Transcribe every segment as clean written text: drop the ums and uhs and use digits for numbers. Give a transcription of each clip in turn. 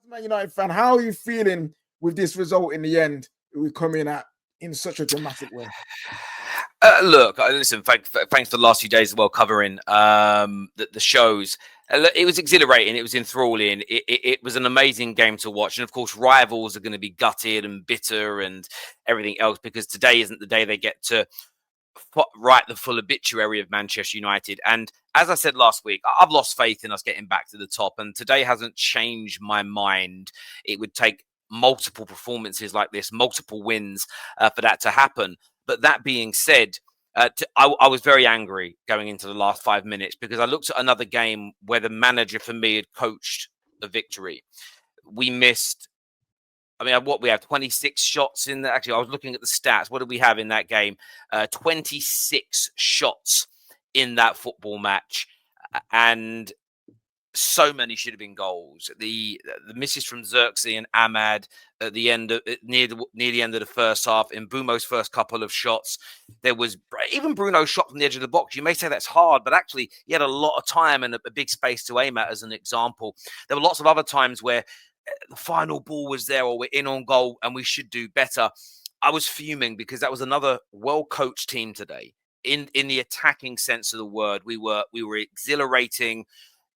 Man United fan, how are you feeling with this result in the end? We come in at in such a dramatic way. Look, listen. Thanks for the last few days as well, covering the shows. It was exhilarating. It was enthralling. It was an amazing game to watch. And of course, rivals are going to be gutted and bitter and everything else because today isn't the day they get to write the full obituary of Manchester United. And as I said last week, I've lost faith in us getting back to the top. And today hasn't changed my mind. It would take multiple performances like this, multiple wins for that to happen. But that being said, I was very angry going into the last 5 minutes because I looked at another game where the manager for me had coached the victory. We missed, what we have 26 shots in there. Actually, I was looking at the stats. What did we have in that game? 26 shots in that football match. And so many should have been goals. The misses from Xerxes and Ahmad at the end of near the end of the first half. In Bumo's first couple of shots, there was even Bruno's shot from the edge of the box. You may say that's hard, but actually he had a lot of time and a big space to aim at. As an example, there were lots of other times where the final ball was there or we're in on goal and we should do better. I was fuming because that was another well-coached team today. In the attacking sense of the word, we were exhilarating.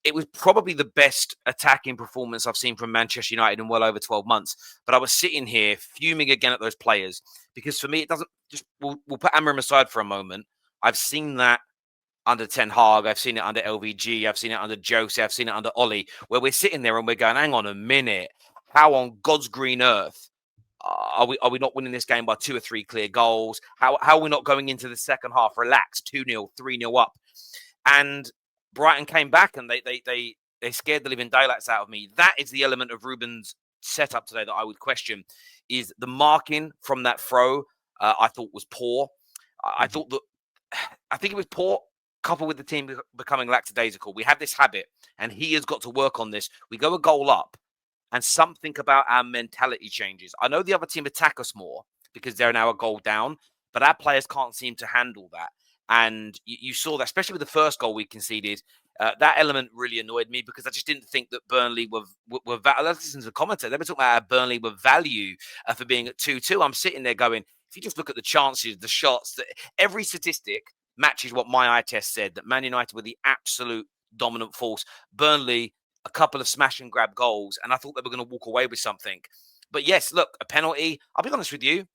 It was probably the best attacking performance I've seen from Manchester United in well over 12 months. But I was sitting here fuming again at those players because for me, it doesn't just, we'll put Amorim aside for a moment. I've seen that under Ten Hag. I've seen it under LVG. I've seen it under Jose. I've seen it under Ollie, where we're sitting there and we're going, hang on a minute. How on God's green earth are we not winning this game by 2 or 3 clear goals? How are we not going into the second half relaxed, 2-0, 3-0 up? And Brighton came back and they scared the living daylights out of me. That is the element of Ruben's setup today that I would question. Is the marking from that throw I thought was poor. I think it was poor, coupled with the team becoming lackadaisical. We have this habit, and he has got to work on this. We go a goal up, and something about our mentality changes. I know the other team attack us more because they're now a goal down, but our players can't seem to handle that. And you saw that, especially with the first goal we conceded. That element really annoyed me because I just didn't think that Burnley were let's listen to the commentator. They were talking about how Burnley were value for being at 2-2. I'm sitting there going, if you just look at the chances, the shots, every statistic matches what my eye test said, that Man United were the absolute dominant force. Burnley, a couple of smash and grab goals, and I thought they were going to walk away with something. But yes, look, a penalty. I'll be honest with you.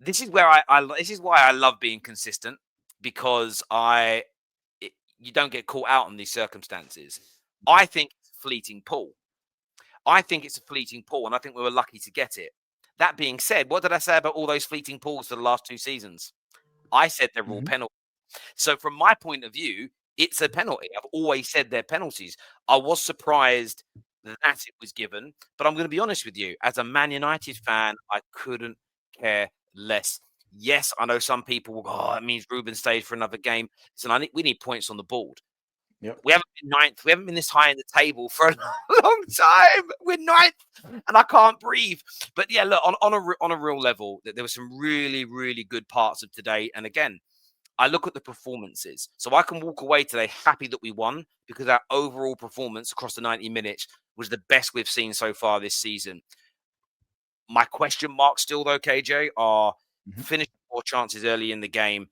This is where this is why I love being consistent, because you don't get caught out on these circumstances. I think it's a fleeting pull. And I think we were lucky to get it. That being said, what did I say about all those fleeting pulls for the last 2 seasons? I said they're all penalties. So from my point of view, it's a penalty. I've always said they're penalties. I was surprised that it was given, but I'm going to be honest with you. As a Man United fan, I couldn't care less. Yes, I know some people will go, it means Ruben stays for another game. So we need points on the board. Yep. We haven't been ninth. We haven't been this high in the table for a long time. We're ninth, and I can't breathe. But yeah, look, on a real level, there were some really, really good parts of today. And again, I look at the performances. So I can walk away today happy that we won because our overall performance across the 90 minutes was the best we've seen so far this season. My question marks still, though, KJ, are finishing more chances early in the game.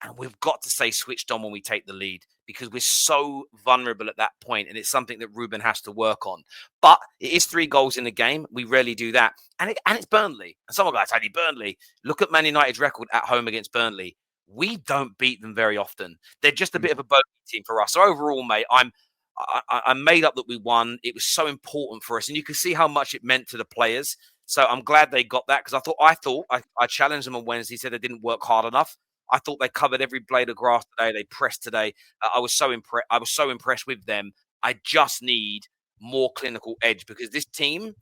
And we've got to stay switched on when we take the lead because we're so vulnerable at that point. And it's something that Ruben has to work on. But it is 3 goals in the game. We rarely do that. And it's Burnley. And someone will tell you, Burnley, look at Man United's record at home against Burnley. We don't beat them very often. They're just a bit of a bogey team for us. So overall, mate, I'm made up that we won. It was so important for us. And you can see how much it meant to the players. So I'm glad they got that because I thought I challenged them on Wednesday, said they didn't work hard enough. I thought they covered every blade of grass today. They pressed today. I was so impressed with them. I just need more clinical edge because this team,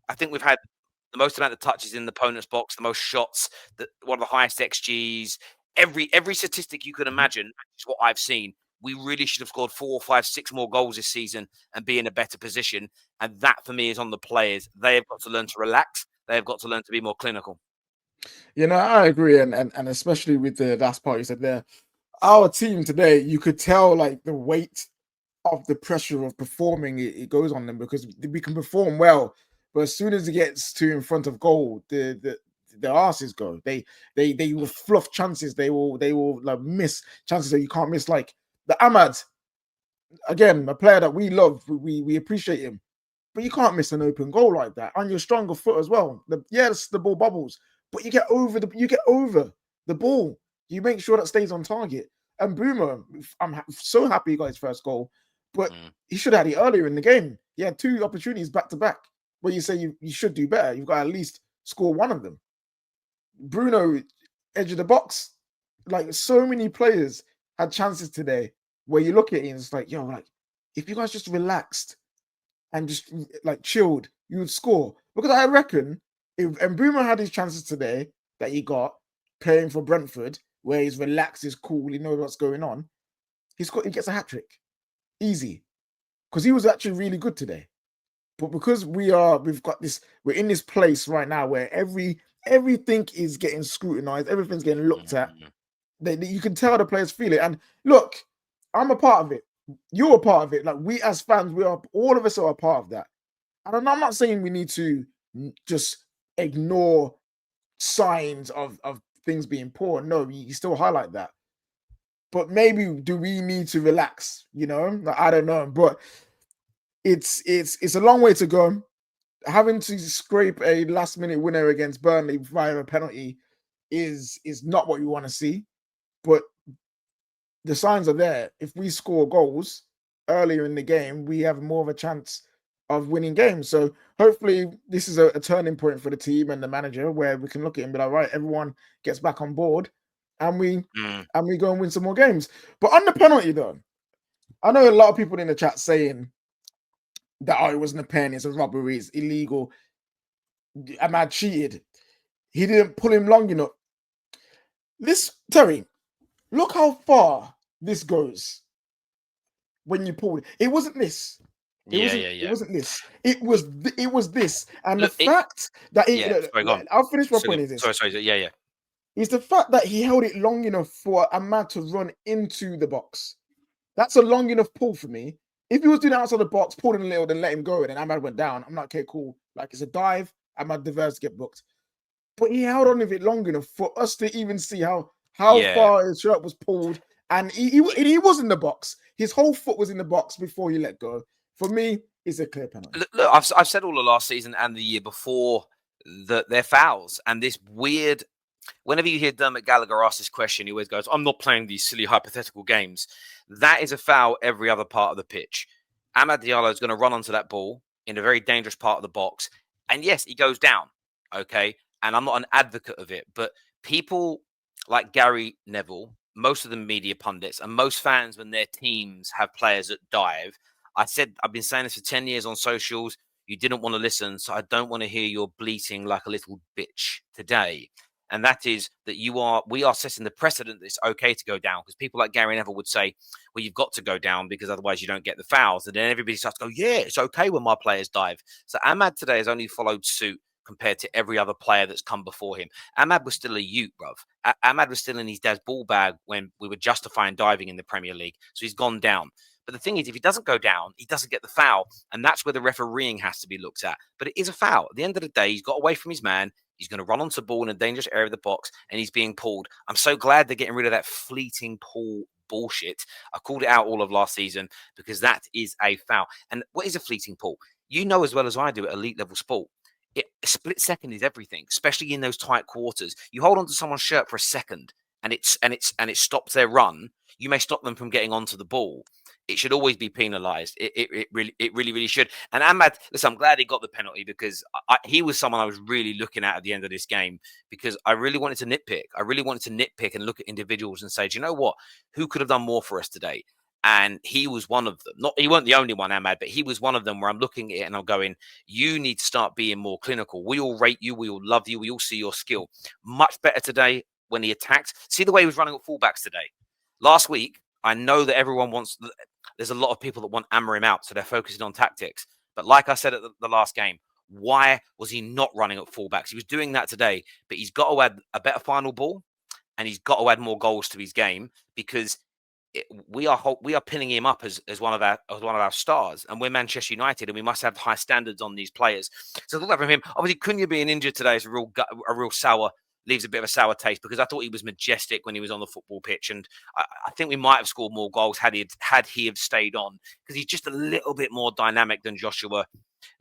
I think we've had the most amount of touches in the opponent's box, the most shots, one of the highest XGs. Every statistic you could imagine is what I've seen. We really should have scored 4, 5, 6 more goals this season and be in a better position. And that, for me, is on the players. They have got to learn to relax. They have got to learn to be more clinical. I agree. And especially with the last part you said there, our team today, you could tell like the weight of the pressure of performing, it goes on them, because we can perform well, but as soon as it gets to in front of goal, the asses go. They will fluff chances. They will like miss chances that you can't miss. Like the Ahmad, again, a player that we love, we appreciate him, but you can't miss an open goal like that on your stronger foot as well. Yes, the ball bubbles, but you get over the ball. You make sure that stays on target. And Boomer, I'm so happy he got his first goal, but he should have had it earlier in the game. He had 2 opportunities back to back where you say you should do better. You've got to at least score one of them. Bruno, edge of the box, like so many players had chances today where you look at it and it's like, yo, like if you guys just relaxed and just like chilled, you would score. Because I reckon if Mbeumo had his chances today that he got playing for Brentford, where he's relaxed, he's cool, he knows what's going on, he gets a hat trick. Easy. Because he was actually really good today. But because we're in this place right now where everything is getting scrutinized, everything's getting looked at. You can tell the players feel it. And look, I'm a part of it. You're a part of it. Like we as fans, all of us are a part of that. And I'm not saying we need to just ignore signs of things being poor. No, you still highlight that. But maybe do we need to relax? You know, like, I don't know. But it's a long way to go. Having to scrape a last minute winner against Burnley via a penalty is not what you want to see. But the signs are there. If we score goals earlier in the game, we have more of a chance of winning games. So hopefully this is a turning point for the team and the manager where we can look at it and be like, right, everyone gets back on board and we go and win some more games. But on the penalty though, I know a lot of people in the chat saying that it wasn't a pen, it's a robbery, it's illegal. Ahmad cheated. He didn't pull him long enough. Terry, look how far this goes. When you pulled it wasn't this. It wasn't this. It was this. And Look, the fact that I'll finish my point is this. Sorry. Is the fact that he held it long enough for Ahmad to run into the box. That's a long enough pull for me. If he was doing it outside the box, pulled him a little, then let him go, and then Ahmad went down, I'm like, okay, cool. Like it's a dive, Ahmad deserves to get booked. But he held on with it long enough for us to even see how far his shirt was pulled, and he was in the box. His whole foot was in the box before he let go. For me, it's a clear penalty. Look, I've said all the last season and the year before that they're fouls, and this weird. Whenever you hear Dermot Gallagher ask this question, he always goes, "I'm not playing these silly hypothetical games." That is a foul every other part of the pitch. Amad Diallo is going to run onto that ball in a very dangerous part of the box, and yes, he goes down. Okay, and I'm not an advocate of it, but people like Gary Neville, most of the media pundits, and most fans when their teams have players that dive. I've been saying this for 10 years on socials. You didn't want to listen, so I don't want to hear your bleating like a little bitch today. And that is that we are setting the precedent that it's okay to go down, because people like Gary Neville would say, well, you've got to go down because otherwise you don't get the fouls. And then everybody starts to go, yeah, it's okay when my players dive. So Ahmad today has only followed suit compared to every other player that's come before him. Ahmad was still a youth, bruv. Ahmad was still in his dad's ball bag when we were justifying diving in the Premier League. So he's gone down. But the thing is, if he doesn't go down, he doesn't get the foul. And that's where the refereeing has to be looked at. But it is a foul. At the end of the day, he's got away from his man. He's going to run onto the ball in a dangerous area of the box, and he's being pulled. I'm so glad they're getting rid of that fleeting pull bullshit. I called it out all of last season because that is a foul. And what is a fleeting pull? You know as well as I do at elite level sport. A split second is everything, especially in those tight quarters. You hold onto someone's shirt for a second, and it stops their run. You may stop them from getting onto the ball. It should always be penalised. It really should. And Ahmad, listen, I'm glad he got the penalty because he was someone I was really looking at the end of this game, because I really wanted to nitpick. I really wanted to nitpick and look at individuals and say, do you know what? Who could have done more for us today? And he was one of them. He wasn't the only one, Ahmad, but he was one of them where I'm looking at it and I'm going, you need to start being more clinical. We all rate you. We all love you. We all see your skill. Much better today when he attacked. See the way he was running at fullbacks today. Last week, I know that everyone wants... There's a lot of people that want Amorim out, so they're focusing on tactics. But like I said at the last game, why was he not running at fullbacks? He was doing that today, but he's got to add a better final ball, and he's got to add more goals to his game, because we are pinning him up as one of our stars, and we're Manchester United, and we must have high standards on these players. So I thought that from him. Obviously, Cunha being injured today is a real sour. Leaves a bit of a sour taste because I thought he was majestic when he was on the football pitch, and I think we might have scored more goals had he have stayed on, because he's just a little bit more dynamic than Joshua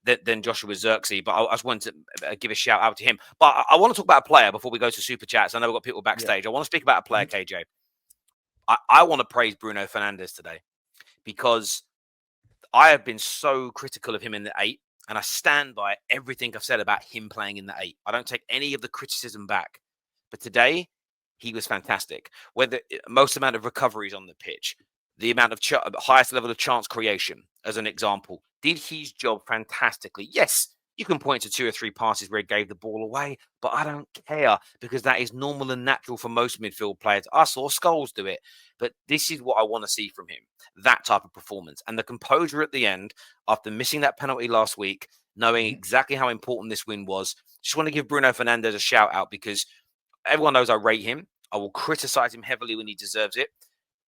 Zirkzee. But I just wanted to give a shout out to him. But I want to talk about a player before we go to super chats. I know we've got people backstage. I want to speak about a player, KJ. I want to praise Bruno Fernandes today, because I have been so critical of him in the 8, and I stand by everything I've said about him playing in the 8. I don't take any of the criticism back. But today, he was fantastic. Whether most amount of recoveries on the pitch, the amount of highest level of chance creation, as an example, did his job fantastically. Yes, you can point to 2 or 3 passes where he gave the ball away, but I don't care, because that is normal and natural for most midfield players. I saw Scholes do it, but this is what I want to see from him, that type of performance. And the composure at the end, after missing that penalty last week, knowing exactly how important this win was. Just want to give Bruno Fernandes a shout out, because everyone knows I rate him. I will criticize him heavily when he deserves it,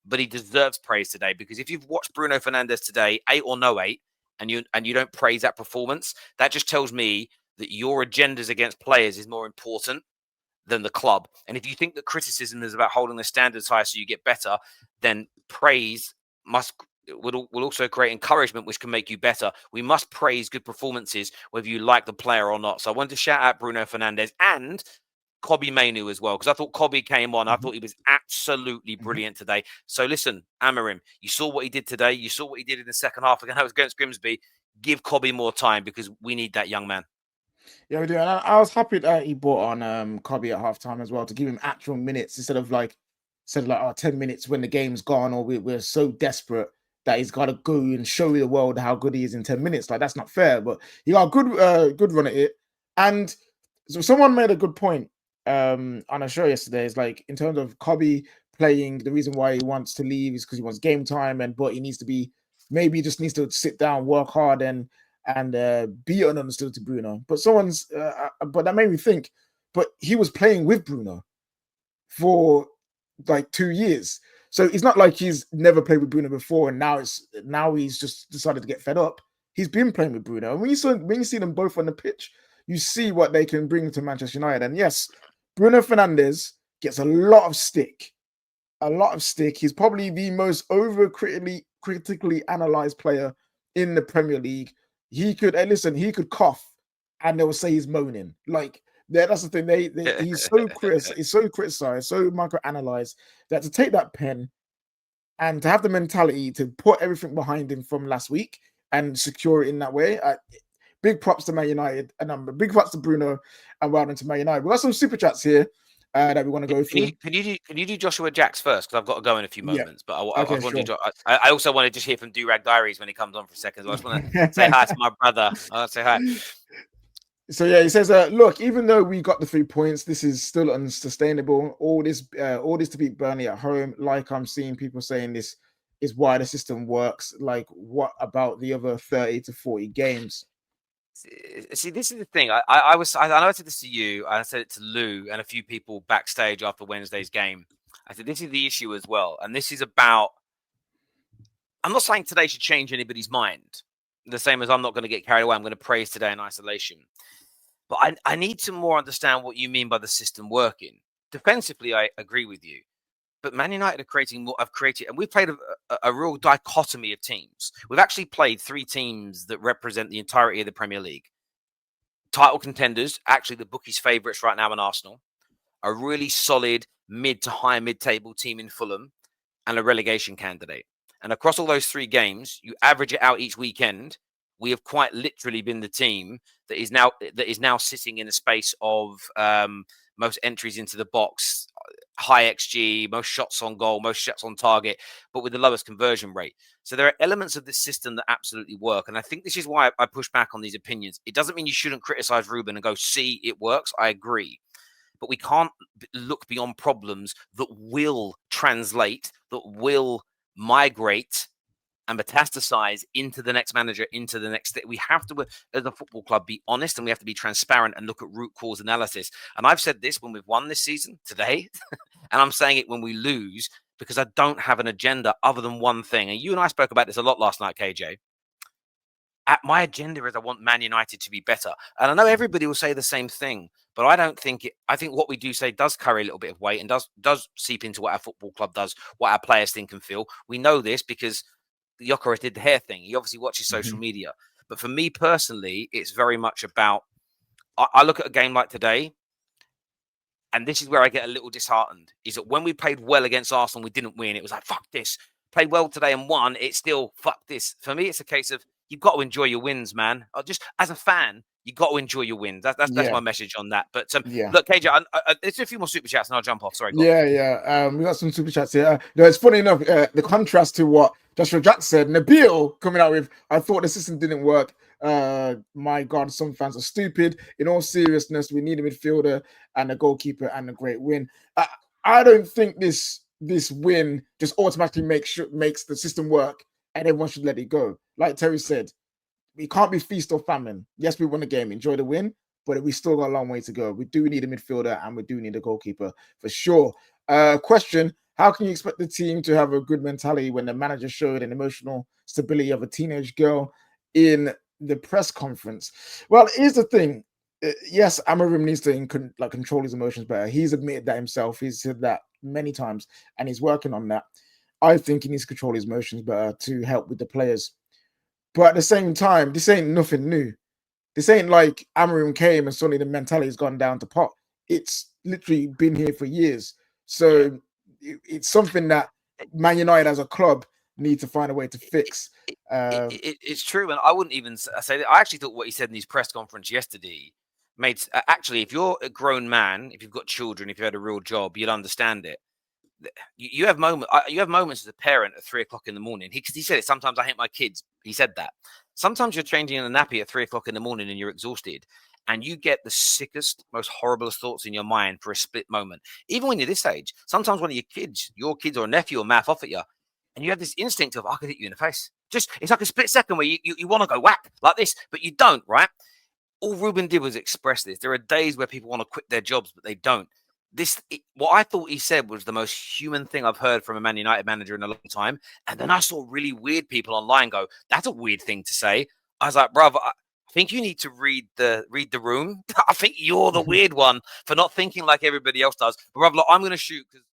but he deserves praise today, because if you've watched Bruno Fernandes today, 8 or no 8, and you don't praise that performance, that just tells me that your agendas against players is more important than the club. And if you think that criticism is about holding the standards high so you get better, then praise will also create encouragement, which can make you better. We must praise good performances, whether you like the player or not. So I wanted to shout out Bruno Fernandes and Kobbie Mainoo as well, because I thought Kobbie came on. I thought he was absolutely brilliant today. So listen, Amorim, you saw what he did today. You saw what he did in the second half against Grimsby. Give Kobbie more time, because we need that young man. Yeah, we do. And I was happy that he brought on Kobbie at halftime as well, to give him actual minutes instead of like 10 minutes when the game's gone, or we're so desperate that he's got to go and show the world how good he is in 10 minutes. Like, that's not fair. But he got a good run at it. And so someone made a good point on a show yesterday. Is like, in terms of Kobbie playing, the reason why he wants to leave is because he wants game time, but he needs to be, maybe he just needs to sit down, work hard, and be understood to Bruno. But but that made me think, but he was playing with Bruno for like 2 years. So it's not like he's never played with Bruno before, and now he's just decided to get fed up. He's been playing with Bruno. And when you see them both on the pitch, you see what they can bring to Manchester United. And yes, Bruno Fernandes gets a lot of stick. A lot of stick. He's probably the most critically analyzed player in the Premier League. He could cough and they'll say he's moaning. Like, that's the thing. He's so criticized, so microanalyzed, that to take that pen and to have the mentality to put everything behind him from last week and secure it in that way. Big props to Man United, and big props to Bruno, and well done to Man United. We've got some super chats here that we want to go through. Can you do Joshua Jacks first? Because I've got to go in a few moments. But I also want to just hear from Durag Diaries when he comes on for a second. So I just want to say hi to my brother. I'll say hi. So yeah, he says, look, even though we got the 3 points, this is still unsustainable. All this to beat Burnley at home. Like, I'm seeing people saying this is why the system works. Like, what about the other 30 to 40 games? See, this is the thing. I know I said this to you. I said it to Lou and a few people backstage after Wednesday's game. I said, this is the issue as well. And this is about, I'm not saying today should change anybody's mind. The same as I'm not going to get carried away. I'm going to praise today in isolation. But I need to more understand what you mean by the system working. Defensively, I agree with you. But Man United have created, and we've played a real dichotomy of teams. We've actually played 3 teams that represent the entirety of the Premier League. Title contenders, actually the bookies' favourites right now in Arsenal, a really solid mid to high mid-table team in Fulham, and a relegation candidate. And across all those 3 games, you average it out each weekend, we have quite literally been the team that is now sitting in a space of most entries into the box, high XG, most shots on goal, most shots on target, but with the lowest conversion rate. So there are elements of this system that absolutely work. And I think this is why I push back on these opinions. It doesn't mean you shouldn't criticize Ruben and go, see, it works. I agree. But we can't look beyond problems that will translate, that will migrate and metastasize into the next manager, into the next. We have to, as a football club, be honest, and we have to be transparent and look at root cause analysis. And I've said this when we've won this season today, and I'm saying it when we lose, because I don't have an agenda other than one thing. And you and I spoke about this a lot last night, KJ. My agenda is I want Man United to be better. And I know everybody will say the same thing, but I don't think it. I think what we do say does carry a little bit of weight and does seep into what our football club does, what our players think and feel. We know this because Gyökeres did the hair thing. He obviously watches social media. But for me personally, it's very much about, I look at a game like today, and this is where I get a little disheartened, is that when we played well against Arsenal, we didn't win. It was like, fuck this. Played well today and won. It's still, fuck this. For me, it's a case of, you've got to enjoy your wins, man. Just as a fan, you've got to enjoy your wins. That's my message on that. But look, KJ, there's a few more super chats and I'll jump off. Sorry. We got some super chats here. It's funny enough, the contrast to what Joshua Jack said. Nabil coming out with, I thought the system didn't work. My God, some fans are stupid. In all seriousness, we need a midfielder and a goalkeeper and a great win. I don't think this win just automatically makes the system work and everyone should let it go. Like Terry said, we can't be feast or famine. Yes, we won the game, enjoy the win, but we still got a long way to go. We do need a midfielder and we do need a goalkeeper for sure. Question, how can you expect the team to have a good mentality when the manager showed an emotional stability of a teenage girl in the press conference? Well, here's the thing. Yes, Amorim needs to control his emotions better. He's admitted that himself. He's said that many times and he's working on that. I think he needs to control his emotions better to help with the players. But at the same time, this ain't nothing new. This ain't like Amorim came and suddenly the mentality's gone down to pot. It's literally been here for years. So it's something that Man United as a club need to find a way to fix. It's true. And I wouldn't even say that. I actually thought what he said in his press conference yesterday made, actually, if you're a grown man, if you've got children, if you had a real job, you'd understand it. You have moments as a parent at 3 o'clock in the morning. He said it. Sometimes I hate my kids. He said that. Sometimes you're changing in a nappy at 3 o'clock in the morning and you're exhausted, and you get the sickest, most horriblest thoughts in your mind for a split moment. Even when you're this age, sometimes one of your kids or a nephew or mouth off at you, and you have this instinct of, I could hit you in the face. It's like a split second where you want to go whack like this, but you don't, right? All Ruben did was express this. There are days where people want to quit their jobs, but they don't. What I thought he said was the most human thing I've heard from a Man United manager in a long time. And then I saw really weird people online go, that's a weird thing to say. I was like, brother, I think you need to read the room. I think you're the weird one for not thinking like everybody else does. But brother, I'm going to shoot because